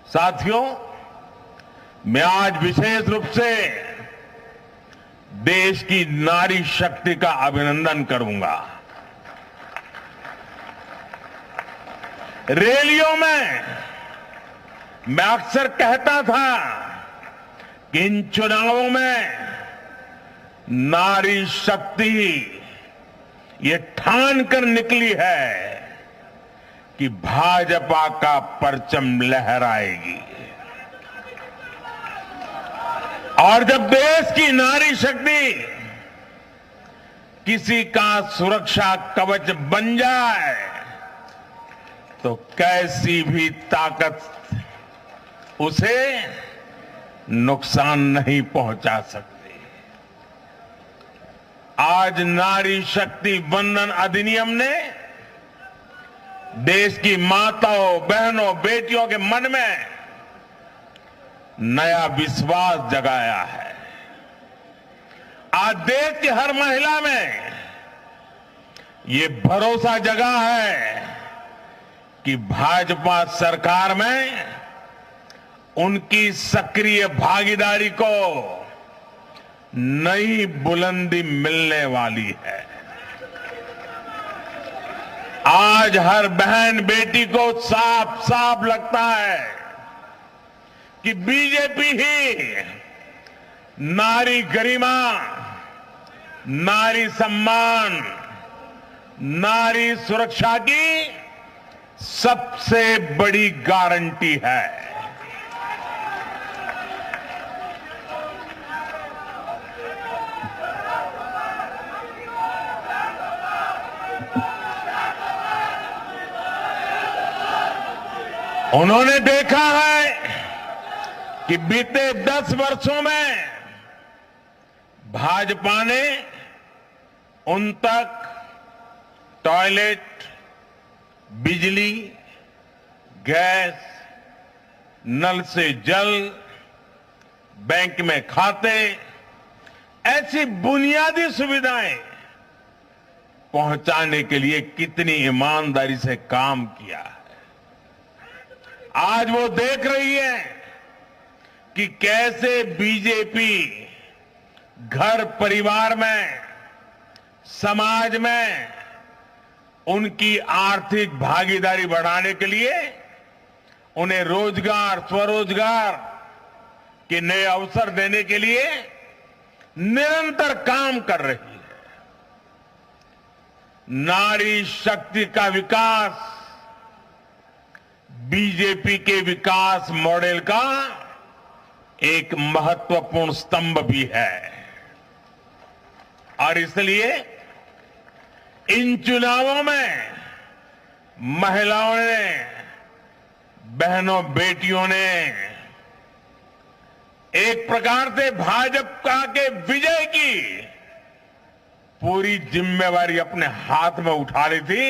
साथियों, मैं आज विशेष रूप से देश की नारी शक्ति का अभिनंदन करूंगा। रैलियों में मैं अक्सर कहता था कि इन चुनावों में नारी शक्ति ये ठान कर निकली है कि भाजपा का परचम लहराएगी। और जब देश की नारी शक्ति किसी का सुरक्षा कवच बन जाए तो कैसी भी ताकत उसे नुकसान नहीं पहुंचा सकती। आज नारी शक्ति वंदन अधिनियम ने देश की माताओं, बहनों, बेटियों के मन में नया विश्वास जगाया है। आज देश की हर महिला में ये भरोसा जगा है कि भाजपा सरकार में उनकी सक्रिय भागीदारी को नई बुलंदी मिलने वाली है। आज हर बहन बेटी को साफ साफ लगता है कि बीजेपी ही नारी गरिमा, नारी सम्मान, नारी सुरक्षा की सबसे बड़ी गारंटी है। उन्होंने देखा है कि बीते 10 वर्षों में भाजपा ने उन तक टॉयलेट, बिजली, गैस, नल से जल, बैंक में खाते, ऐसी बुनियादी सुविधाएं पहुंचाने के लिए कितनी ईमानदारी से काम किया है। आज वो देख रही है कि कैसे बीजेपी घर परिवार में, समाज में उनकी आर्थिक भागीदारी बढ़ाने के लिए उन्हें रोजगार, स्वरोजगार के नए अवसर देने के लिए निरंतर काम कर रही है। नारी शक्ति का विकास बीजेपी के विकास मॉडल का एक महत्वपूर्ण स्तंभ भी है। और इसलिए इन चुनावों में महिलाओं ने, बहनों, बेटियों ने एक प्रकार से भाजपा के विजय की पूरी जिम्मेवारी अपने हाथ में उठा ली थी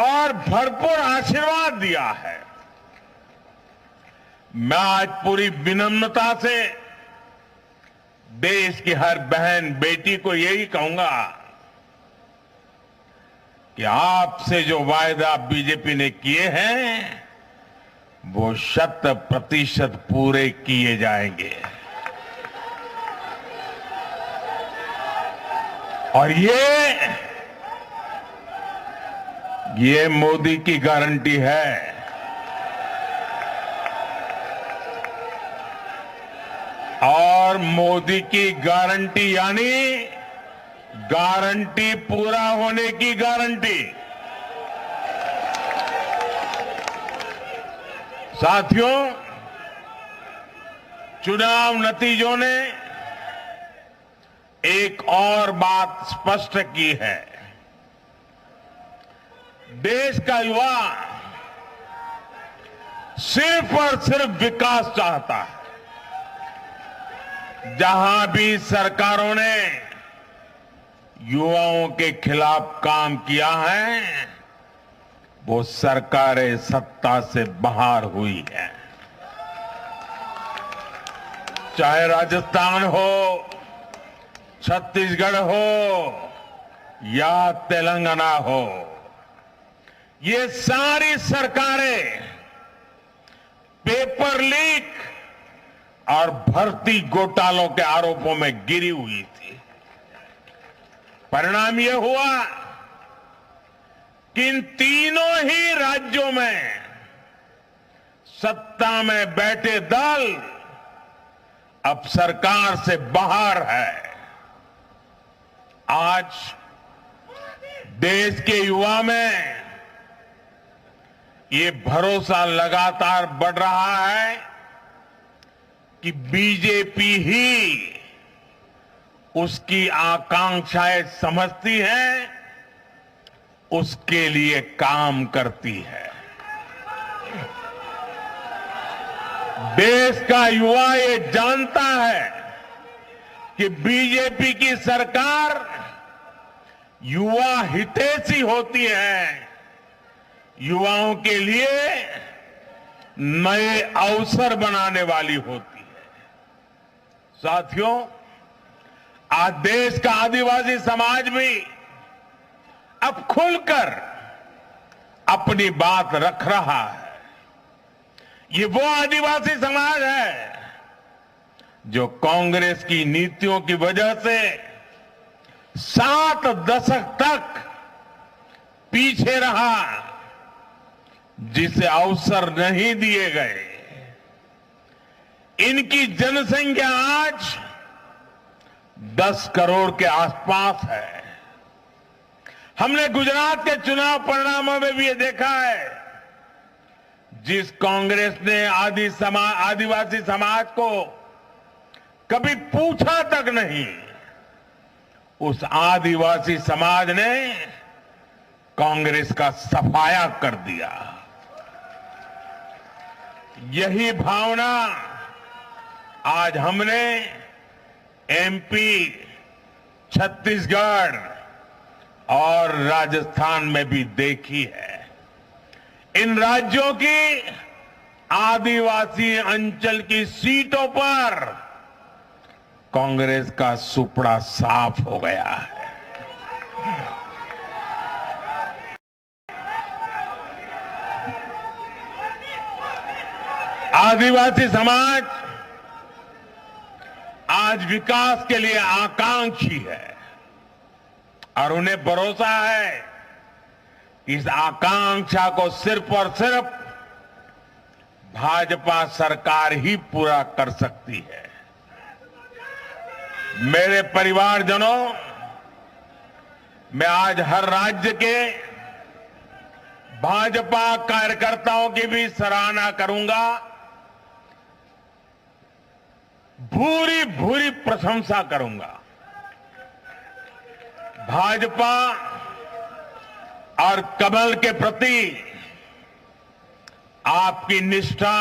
और भरपूर आशीर्वाद दिया है। मैं आज पूरी विनम्रता से देश की हर बहन बेटी को यही कहूंगा कि आपसे जो वायदा बीजेपी ने किए हैं वो 100% पूरे किए जाएंगे। और ये मोदी की गारंटी है। और मोदी की गारंटी यानी गारंटी पूरा होने की गारंटी। साथियों, चुनाव नतीजों ने एक और बात स्पष्ट की है। देश का युवा सिर्फ और सिर्फ विकास चाहता है। जहां भी सरकारों ने युवाओं के खिलाफ काम किया है वो सरकारें सत्ता से बाहर हुई है। चाहे राजस्थान हो, छत्तीसगढ़ हो या तेलंगाना हो, ये सारी सरकारें पेपर लीक और भर्ती घोटालों के आरोपों में गिरी हुई थी। परिणाम यह हुआ कि इन तीनों ही राज्यों में सत्ता में बैठे दल अब सरकार से बाहर है। आज देश के युवा में ये भरोसा लगातार बढ़ रहा है कि बीजेपी ही उसकी आकांक्षाएं समझती है, उसके लिए काम करती है। देश का युवा ये जानता है कि बीजेपी की सरकार युवा हितैषी होती है, युवाओं के लिए नए अवसर बनाने वाली होती है। साथियों, आज देश का आदिवासी समाज भी अब खुलकर अपनी बात रख रहा है। ये वो आदिवासी समाज है जो कांग्रेस की नीतियों की वजह से 7 दशक तक पीछे रहा, जिसे अवसर नहीं दिए गए। इनकी जनसंख्या आज 10 करोड़ के आसपास है। हमने गुजरात के चुनाव परिणामों में भी ये देखा है, जिस कांग्रेस ने आदिवासी समाज को कभी पूछा तक नहीं, उस आदिवासी समाज ने कांग्रेस का सफाया कर दिया। यही भावना आज हमने एमपी, छत्तीसगढ़ और राजस्थान में भी देखी है। इन राज्यों की आदिवासी अंचल की सीटों पर कांग्रेस का सुपड़ा साफ हो गया है। आदिवासी समाज आज विकास के लिए आकांक्षी है और उन्हें भरोसा है कि इस आकांक्षा को सिर्फ और सिर्फ भाजपा सरकार ही पूरा कर सकती है। मेरे परिवारजनों, मैं आज हर राज्य के भाजपा कार्यकर्ताओं की भी सराहना करूंगा, भूरी भूरी प्रशंसा करूंगा। भाजपा और कमल के प्रति आपकी निष्ठा,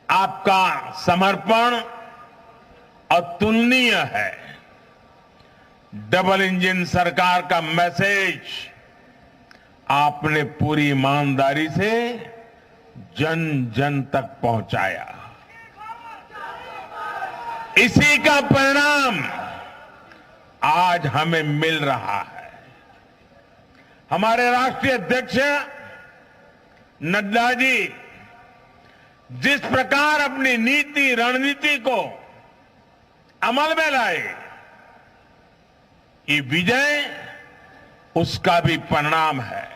आपका समर्पण अतुलनीय है। डबल इंजन सरकार का मैसेज आपने पूरी ईमानदारी से जन जन तक पहुंचाया। इसी का परिणाम आज हमें मिल रहा है। हमारे राष्ट्रीय अध्यक्ष नड्डा जी जिस प्रकार अपनी नीति रणनीति को अमल में लाए, ये विजय उसका भी परिणाम है।